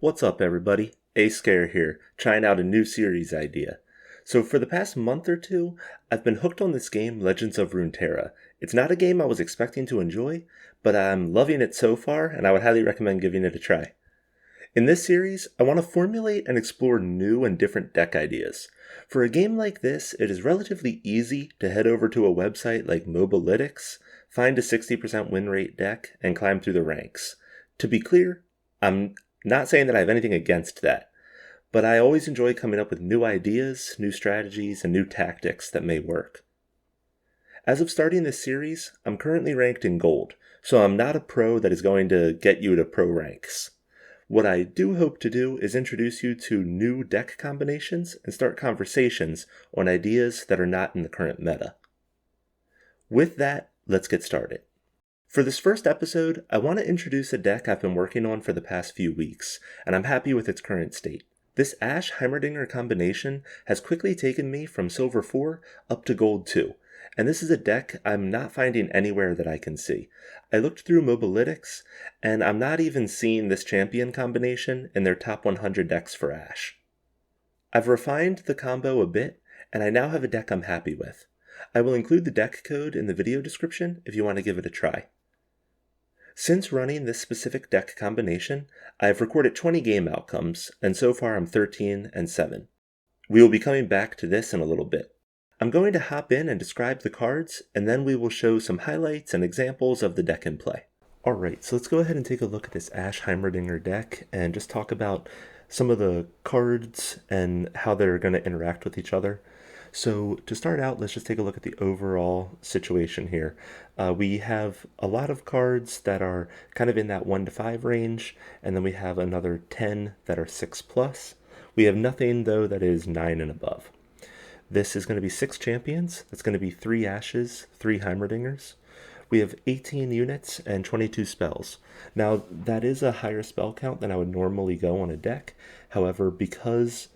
What's up, everybody? AyyScare here, trying out a new series idea. So for the past month or two, I've been hooked on this game, Legends of Runeterra. It's not a game I was expecting to enjoy, but I'm loving it so far, and I would highly recommend giving it a try. In this series, I want to formulate and explore new and different deck ideas. For a game like this, it is relatively easy to head over to a website like Mobalytics, find a 60% win rate deck, and climb through the ranks. To be clear, I'm not saying that I have anything against that, but I always enjoy coming up with new ideas, new strategies, and new tactics that may work. As of starting this series, I'm currently ranked in gold, so I'm not a pro that is going to get you to pro ranks. What I do hope to do is introduce you to new deck combinations and start conversations on ideas that are not in the current meta. With that, let's get started. For this first episode, I want to introduce a deck I've been working on for the past few weeks, and I'm happy with its current state. This Ashe Heimerdinger combination has quickly taken me from Silver 4 up to Gold 2, and this is a deck I'm not finding anywhere that I can see. I looked through Mobalytics, and I'm not even seeing this champion combination in their top 100 decks for Ashe. I've refined the combo a bit, and I now have a deck I'm happy with. I will include the deck code in the video description if you want to give it a try. Since running this specific deck combination, I've recorded 20 game outcomes, and so far I'm 13-7. We will be coming back to this in a little bit. I'm going to hop in and describe the cards, and then we will show some highlights and examples of the deck in play. Alright, so let's go ahead and take a look at this Ashe Heimerdinger deck and just talk about some of the cards and how they're going to interact with each other. So to start out, let's just take a look at the overall situation here. We have a lot of cards that are kind of in that 1 to 5 range, and then we have another 10 that are 6+. We have nothing, though, that is 9 and above. This is going to be 6 champions. That's going to be 3 Ashes, 3 Heimerdingers. We have 18 units and 22 spells. Now, that is a higher spell count than I would normally go on a deck. However, because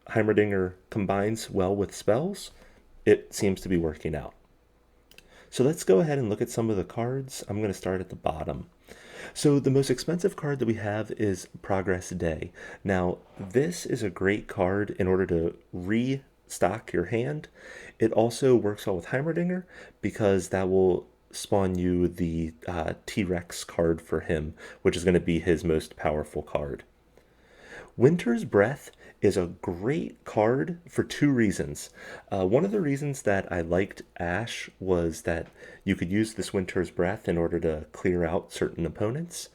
Heimerdinger combines well with spells, it seems to be working out. So let's go ahead and look at some of the cards. I'm going to start at the bottom. So the most expensive card that we have is Progress Day. Now, this is a great card in order to restock your hand. It also works well with Heimerdinger because that will spawn you the T-Rex card for him, which is going to be his most powerful card. Winter's Breath is a great card for 2 reasons. One of the reasons that I liked Ashe was that you could use this Winter's Breath in order to clear out certain opponents.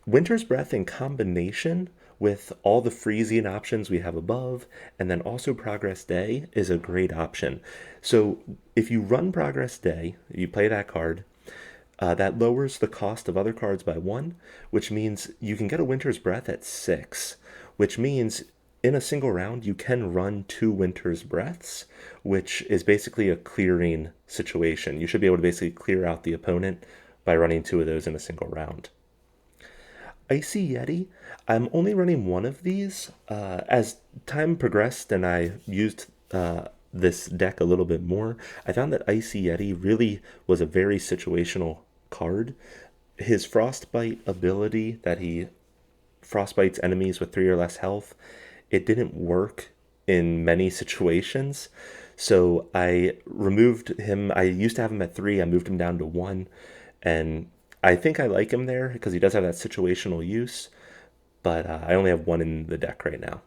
Winter's Breath in combination with all the freezing options we have above, and then also Progress Day, is a great option. So if you run Progress Day, you play that card, that lowers the cost of other cards by 1, which means you can get a Winter's Breath at 6, which means in a single round you can run 2 Winter's Breaths, which is basically a clearing situation. You should be able to basically clear out the opponent by running 2 of those in a single round. Icy Yeti, I'm only running 1 of these. As time progressed and I used this deck a little bit more, I found that Icy Yeti really was a very situational card. His Frostbite ability, that he frostbites enemies with 3 or less health, it didn't work in many situations. So I removed him. I used to have him at 3. I moved him down to 1. And I think I like him there because he does have that situational use. But I only have 1 in the deck right now.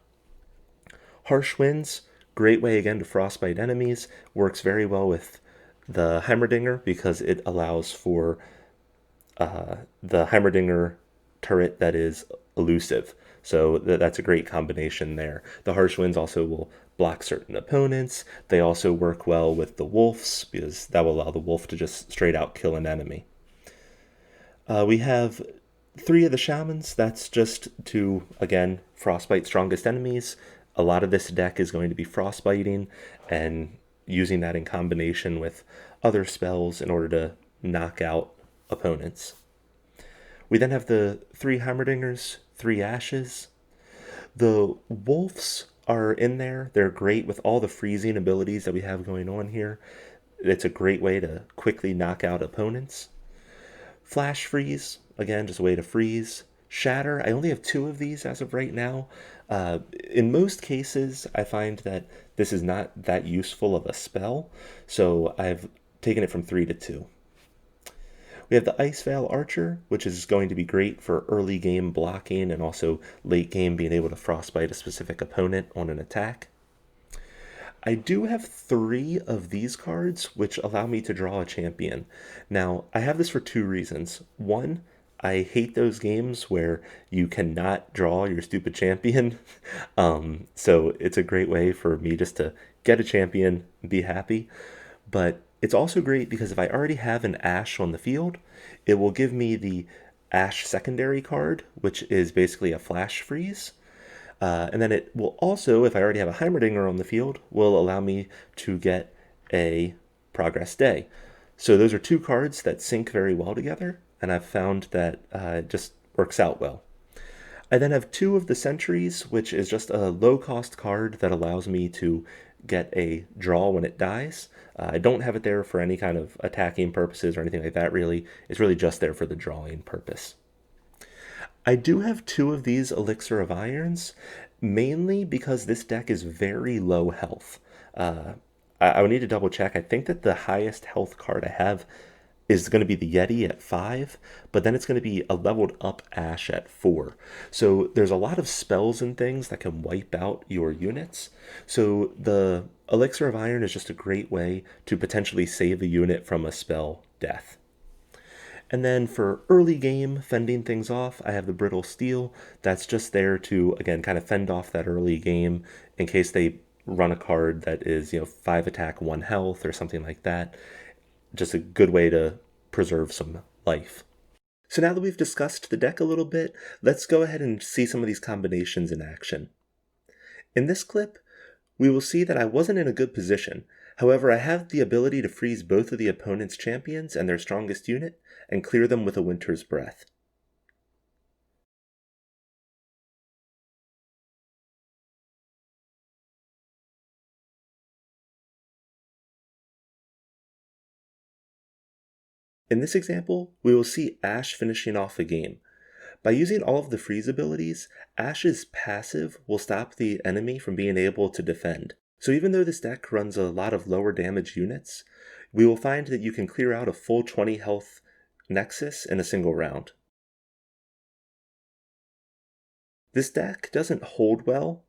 Harsh Winds, great way again to frostbite enemies. Works very well with the Heimerdinger because it allows for the Heimerdinger turret that is elusive. So that's a great combination there. The Harsh Winds also will block certain opponents. They also work well with the Wolves because that will allow the Wolf to just straight out kill an enemy. We have 3 of the Shamans. That's just to, again, frostbite strongest enemies. A lot of this deck is going to be frostbiting and using that in combination with other spells in order to knock out opponents. We then have the 3 Heimerdingers, 3 Ashes. The Wolves are in there. They're great with all the freezing abilities that we have going on here. It's a great way to quickly knock out opponents. Flash Freeze, again, just a way to freeze. Shatter, I only have two of these as of right now. In most cases, I find that this is not that useful of a spell, so I've taken it from three to two. We have the Ice Veil Archer, which is going to be great for early game blocking and also late game being able to frostbite a specific opponent on an attack. I do have three of these cards, which allow me to draw a champion. Now, I have this for two reasons. One, I hate those games where you cannot draw your stupid champion. So it's a great way for me just to get a champion, be happy. But it's also great because if I already have an Ash on the field, it will give me the Ash secondary card, which is basically a flash freeze. And then it will also, if I already have a Heimerdinger on the field, will allow me to get a Progress Day. So those are two cards that sync very well together, and I've found that it just works out well. I then have two of the Sentries, which is just a low cost card that allows me to get a draw when it dies. I don't have it there for any kind of attacking purposes or anything like that, really. It's really just there for the drawing purpose. I do have two of these Elixir of Irons, mainly because this deck is very low health. I would need to double check. I think that the highest health card I have is going to be the Yeti at 5, but then it's going to be a leveled up Ash at 4. So there's a lot of spells and things that can wipe out your units. So the Elixir of Iron is just a great way to potentially save a unit from a spell death. And then for early game, fending things off, I have the Brittle Steel. That's just there to, again, kind of fend off that early game in case they run a card that is, 5 attack, 1 health, or something like that. Just a good way to preserve some life. So now that we've discussed the deck a little bit, let's go ahead and see some of these combinations in action. In this clip, we will see that I wasn't in a good position. However, I have the ability to freeze both of the opponent's champions and their strongest unit, and clear them with a Winter's Breath. In this example, we will see Ash finishing off a game. By using all of the freeze abilities, Ash's passive will stop the enemy from being able to defend. So even though this deck runs a lot of lower damage units, we will find that you can clear out a full 20 health Nexus in a single round. This deck doesn't hold well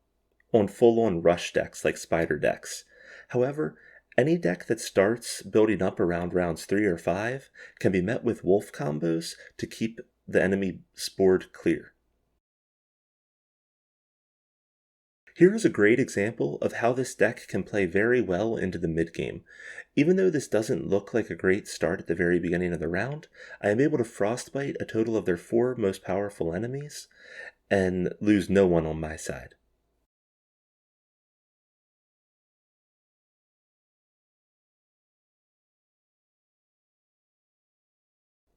on full-on rush decks like Spider decks. However, any deck that starts building up around rounds 3 or 5 can be met with wolf combos to keep the enemy spored clear. Here is a great example of how this deck can play very well into the mid game. Even though this doesn't look like a great start at the very beginning of the round, I am able to frostbite a total of their 4 most powerful enemies and lose no one on my side.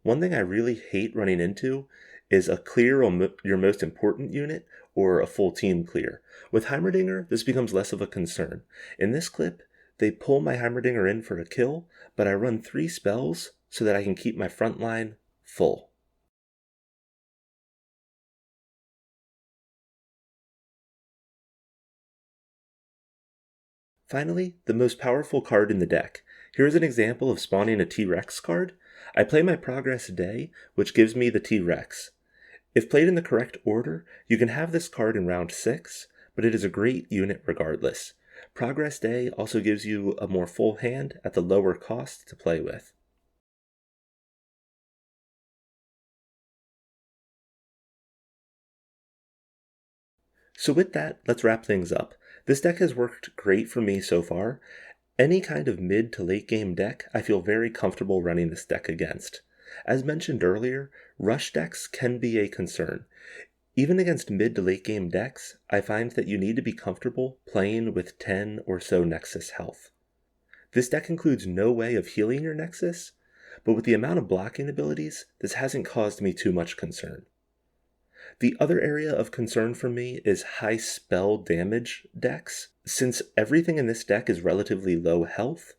One thing I really hate running into is a clear on your most important unit or a full team clear. With Heimerdinger, this becomes less of a concern. In this clip, they pull my Heimerdinger in for a kill, but I run 3 spells so that I can keep my front line full. Finally, the most powerful card in the deck. Here is an example of spawning a T-Rex card. I play my Progress Day, which gives me the T-Rex. If played in the correct order, you can have this card in round 6, but it is a great unit regardless. Progress Day also gives you a more full hand at the lower cost to play with. So with that, let's wrap things up. This deck has worked great for me so far. Any kind of mid to late game deck, I feel very comfortable running this deck against. As mentioned earlier, rush decks can be a concern. Even against mid to late game decks, I find that you need to be comfortable playing with 10 or so Nexus health. This deck includes no way of healing your Nexus, but with the amount of blocking abilities, this hasn't caused me too much concern. The other area of concern for me is high spell damage decks. Since everything in this deck is relatively low health,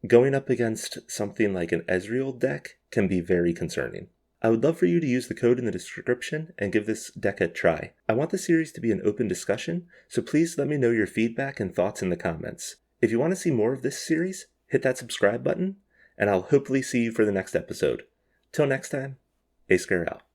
going up against something like an Ezreal deck can be very concerning. I would love for you to use the code in the description and give this deck a try. I want the series to be an open discussion, so please let me know your feedback and thoughts in the comments. If you want to see more of this series, hit that subscribe button, and I'll hopefully see you for the next episode. Till next time, AyyScare out.